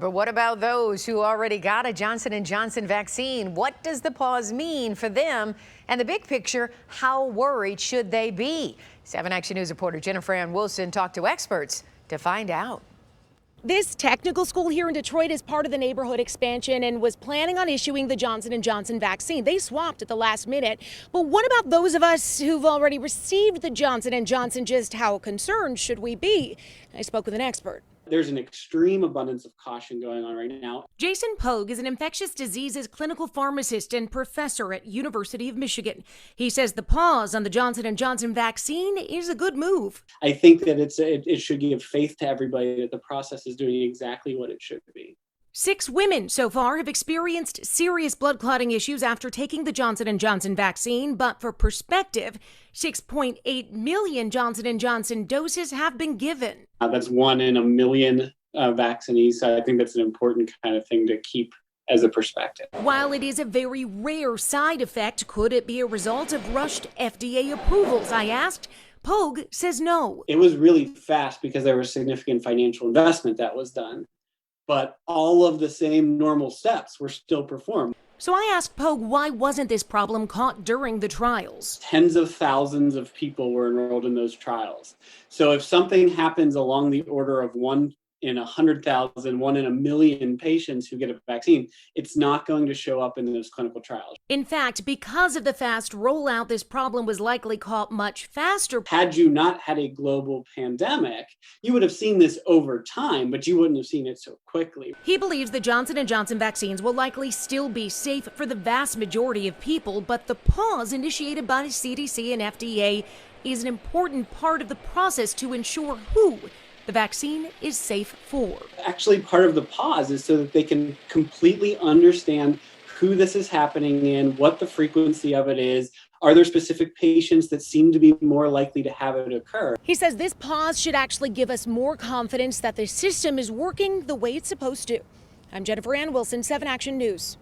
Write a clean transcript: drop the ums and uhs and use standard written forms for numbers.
But what about those who already got a Johnson & Johnson vaccine? What does the pause mean for them? And the big picture, how worried should they be? 7 Action News reporter Jennifer Ann Wilson talked to experts to find out. This technical school here in Detroit is part of the neighborhood expansion and was planning on issuing the Johnson & Johnson vaccine. They swapped at the last minute. But what about those of us who've already received the Johnson & Johnson? Just how concerned should we be? I spoke with an expert. There's an extreme abundance of caution going on right now. Jason Pogue is an infectious diseases clinical pharmacist and professor at University of Michigan. He says the pause on the Johnson & Johnson vaccine is a good move. I think that it should give faith to everybody that the process is doing exactly what it should be. 6 women so far have experienced serious blood clotting issues after taking the Johnson & Johnson vaccine. But for perspective, 6.8 million Johnson & Johnson doses have been given. That's 1 in a million vaccinees. So I think that's an important kind of thing to keep as a perspective. While it is a very rare side effect, could it be a result of rushed FDA approvals? I asked. Pogue says no. It was really fast because there was significant financial investment that was done. But all of the same normal steps were still performed. So I asked Pogue, why wasn't this problem caught during the trials? Tens of thousands of people were enrolled in those trials. So if something happens along the order of 1 in 100,000, 1 in a million patients who get a vaccine, it's not going to show up in those clinical trials. In fact, because of the fast rollout, this problem was likely caught much faster. Had you not had a global pandemic, you would have seen this over time, but you wouldn't have seen it so quickly. He believes the Johnson & Johnson vaccines will likely still be safe for the vast majority of people, but the pause initiated by the CDC and FDA is an important part of the process to ensure who the vaccine is safe for. Actually, part of the pause is so that they can completely understand who this is happening in, what the frequency of it is. Are there specific patients that seem to be more likely to have it occur? He says this pause should actually give us more confidence that the system is working the way it's supposed to. I'm Jennifer Ann Wilson, 7 Action News.